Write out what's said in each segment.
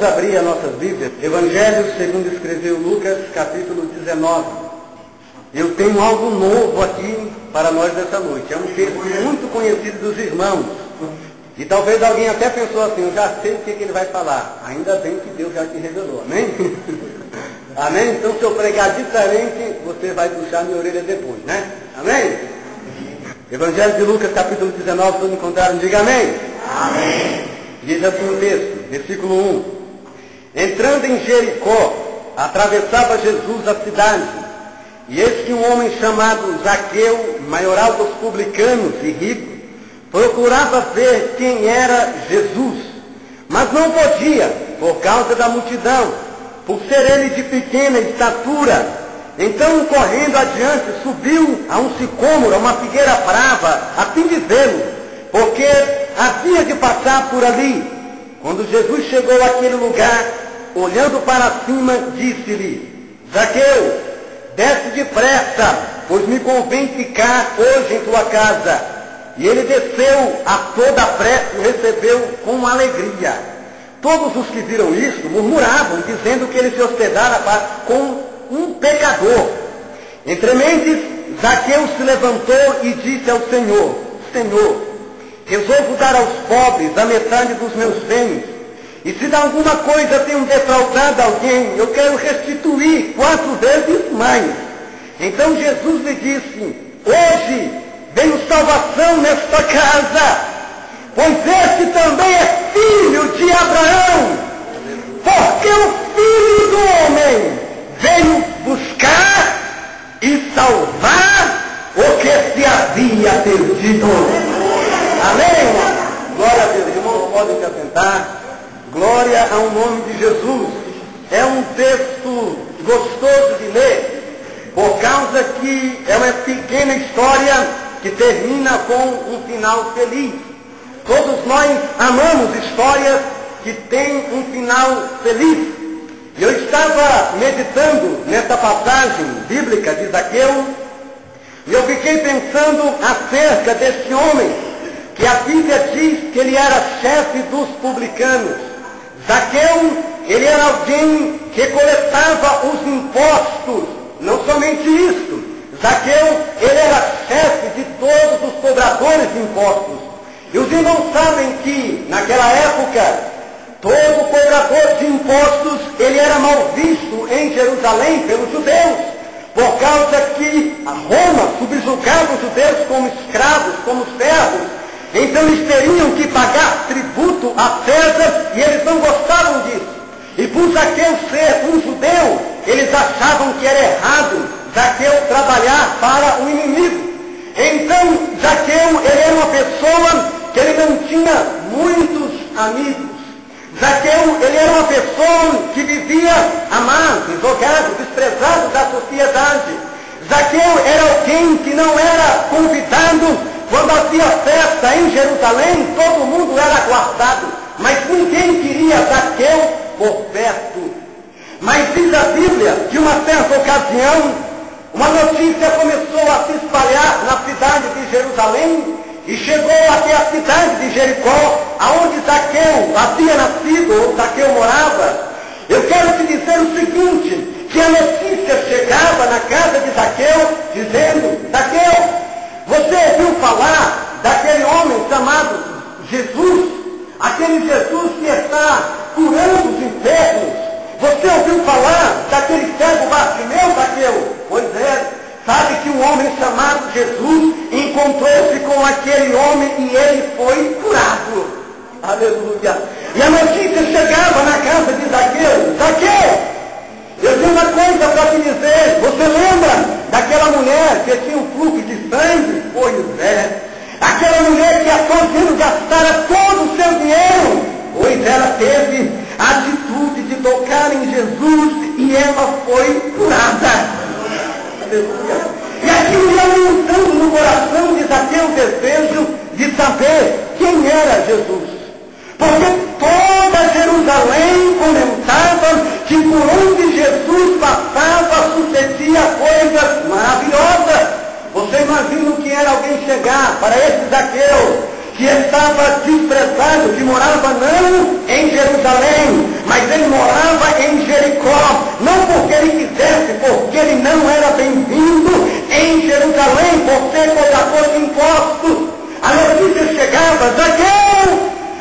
abrir as nossas Bíblias, Evangelho segundo escreveu Lucas, capítulo 19. Eu tenho algo novo aqui para nós dessa noite. É um texto muito conhecido dos irmãos. E talvez alguém até pensou assim, eu já sei o que ele vai falar. Ainda bem que Deus já te revelou, amém? Amém? Então se eu pregar diferente, você vai puxar minha orelha depois, né? Amém? Evangelho de Lucas, capítulo 19, todos encontraram, diga amém? Amém. Diz assim o texto, versículo 1. Entrando em Jericó, atravessava Jesus a cidade, e eis que um homem chamado Zaqueu, maioral dos publicanos e rico, procurava ver quem era Jesus, mas não podia, por causa da multidão, por ser ele de pequena estatura. Então, correndo adiante, subiu a um sicômoro, a uma figueira brava, a fim de vê-lo, porque havia de passar por ali. Quando Jesus chegou àquele lugar, olhando para cima, disse-lhe: Zaqueu, desce depressa, pois me convém ficar hoje em tua casa. E ele desceu a toda pressa e o recebeu com alegria. Todos os que viram isso murmuravam, dizendo que ele se hospedara com um pecador. Entrementes, Zaqueu se levantou e disse ao Senhor: Senhor, resolvo dar aos pobres a metade dos meus bens, e se de alguma coisa tenho defraudado alguém, eu quero restituir 4 vezes mais. Então Jesus lhe disse: hoje veio salvação nesta casa, pois este também é filho de Abraão, porque o Filho do Homem veio buscar e salvar o que se havia perdido. Amém? Glória a Deus. Irmãos, podem se assentar. Glória ao nome de Jesus. É um texto gostoso de ler, por causa que é uma pequena história que termina com um final feliz. Todos nós amamos histórias que têm um final feliz. E eu estava meditando nessa passagem bíblica de Zaqueu, e eu fiquei pensando acerca desse homem, que a Bíblia diz que ele era chefe dos publicanos. Zaqueu, ele era alguém que coletava os impostos. Não somente isso, Zaqueu, ele era chefe de todos os cobradores de impostos. E os irmãos sabem que, naquela época, todo cobrador de impostos, ele era mal visto em Jerusalém pelos judeus, por causa que a Roma subjugava os judeus como escravos, como servos. Então eles teriam que pagar tributo a César, e eles não gostavam disso. E por Zaqueu ser um judeu, eles achavam que era errado Zaqueu trabalhar para o inimigo. Então Zaqueu, ele era uma pessoa que ele não tinha muitos amigos. Zaqueu, ele era uma pessoa que vivia amado, jogado, desprezado da sociedade. Zaqueu era alguém que não era convidado. Quando havia festa em Jerusalém, todo mundo era guardado, mas ninguém queria Zaqueu por perto. Mas diz a Bíblia que uma certa ocasião, uma notícia começou a se espalhar na cidade de Jerusalém, e chegou até a cidade de Jericó, aonde Zaqueu havia nascido, ou Zaqueu morava. Eu quero te dizer o seguinte, que a notícia chegava na casa de Zaqueu, dizendo: Zaqueu, você ouviu falar daquele homem chamado Jesus? Aquele Jesus que está curando os enfermos? Você ouviu falar daquele cego Bartimeu, Zaqueu? Pois é, sabe que um homem chamado Jesus encontrou-se com aquele homem e ele foi curado. Aleluia. E a notícia chegava na casa de Zaqueu: Zaqueu, eu tenho uma coisa para te dizer. Você lembra daquela mulher que tinha um fluxo de sangue? Pois é. Aquela mulher que a fazendo gastar todo o seu dinheiro? Pois ela teve a atitude de tocar em Jesus e ela foi curada. Aleluia. E aquilo ia aumentando no coração de Zaqueu o desejo de saber quem era Jesus. Porque toda Jerusalém comentava que por onde Jesus passava sucedia coisas maravilhosas. Você imagina o que era alguém chegar para esse Zaqueu que estava desprezado, que morava não em Jerusalém, mas ele morava em Jericó, não porque ele quisesse, porque ele não era bem-vindo em Jerusalém, por ser cobrador de impostos. A notícia chegava: Zaqueu,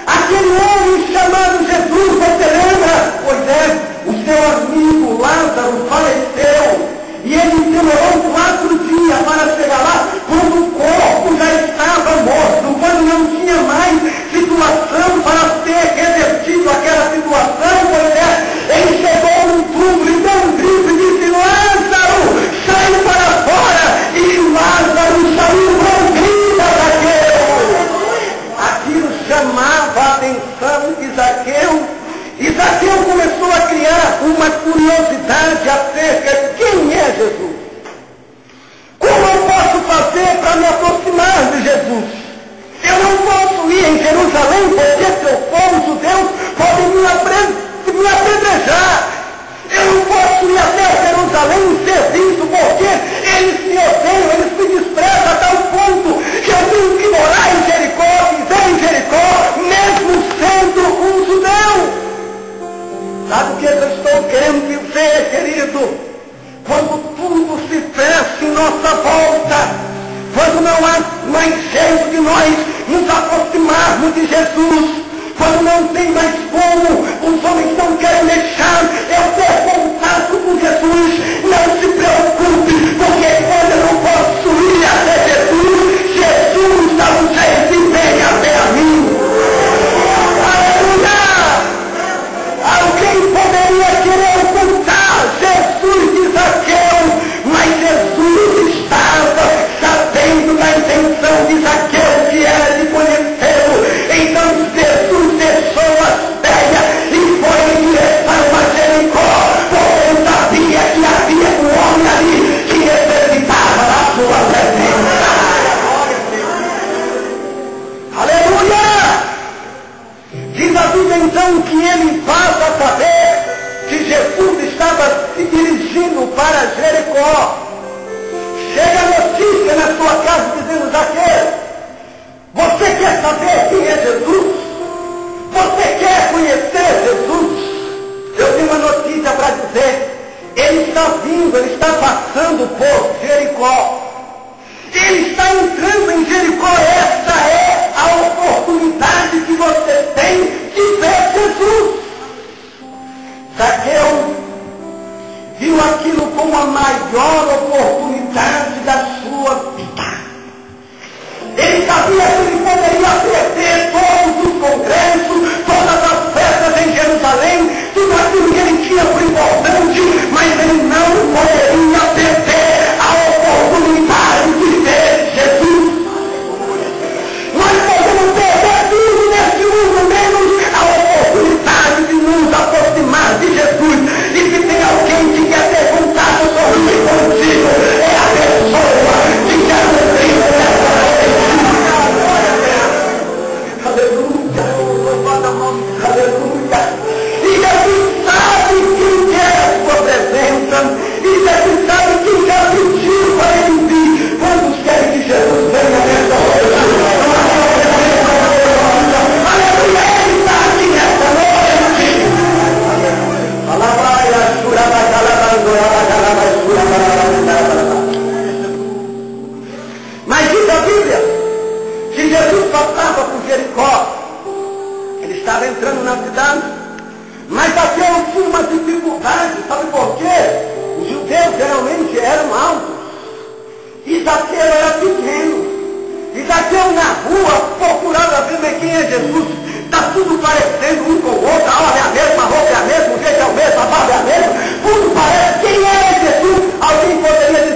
aquele homem chamado Jesus, você lembra? Pois é, o seu amigo Lázaro faleceu. E ele demorou 4 dias para chegar lá, quando o corpo já estava morto, quando não tinha mais situação para ser revertido aquela situação. Pois é, ele chegou no túmulo e deu um grito e disse: Lázaro, sai para fora! E Lázaro saiu com vida daquele. Aquilo chamava a atenção de Zaqueu. E Zaqueu começou a criar uma curiosidade acerca de quem é Jesus. Como eu posso fazer para me aproximar de Jesus? Eu não posso ir em Jerusalém, porque se eu for, os judeus podem me apedrejar. Eu não posso ir até Jerusalém e ser visto, porque eles me odeiam, eles me desprezam a tal ponto que eu tenho que morar em Jericó, viver em Jericó, mesmo sendo um judeu. Sabe o que eu estou querendo dizer, querido? Quando tudo se fecha em nossa volta, quando não há mais jeito de nós nos aproximarmos de Jesus, quando não tem mais como, os homens não querem deixar eu ter contato com Jesus, não se preocupe, porque quando eu não posso ir até Jesus, Jesus dá um jeito e vem até a mim. Aleluia! Alguém poderia querer ocultar Jesus de Zaqueu, mas Jesus estava sabendo da intenção de Zaqueu, que era de conhecê-lo. Então Jesus deixou a terra e foi em direção a Jericó, porque ele sabia que havia um homem ali que necessitava da sua presença. Aleluia! Diz a Bíblia então que ele passa a saber que Jesus estava se dirigindo para Jericó. Chega a notícia na sua casa dizendo: Zaqueu, você quer saber quem é Jesus? Você quer conhecer Jesus? Eu tenho uma notícia para dizer. Ele está vindo, ele está passando por Jericó. Ele está entrando em Jericó. Essa é a oportunidade que você tem de ver Jesus. Zaqueu viu aquilo como a maior oportunidade da sua vida. Ele sabia que ele poderia perder todos os congressos, todas as festas em Jerusalém, tudo aquilo que ele tinha por importante, mas ele não poderia perder a oportunidade de ver Jesus. Nós podemos perder tudo neste mundo, menos a oportunidade de nos aproximar de Jesus. E se tem alguém que quer ter contato contigo, é a pessoa de Jesus Cristo. Aleluia, aleluia. E Jesus sabe quem quer a sua presença. E Jesus sabe quem já pediu para ele vir. Quantos querem que Jesus venha nessa noite? Aleluia, ele está aqui nessa noite. Mas diz a Bíblia que Jesus passava por Jericó. Ele estava entrando na cidade, mas Zaqueu tinha uma dificuldade. Sabe por quê? Os judeus geralmente eram altos e Zaqueu era pequeno. E Zaqueu na rua procurava ver quem é Jesus. Está tudo parecendo um com o outro, a hora é a mesma, a roupa é a mesma, o jeito é o mesmo, a barba é a mesma, tudo parece. Quem é Jesus? Alguém poderia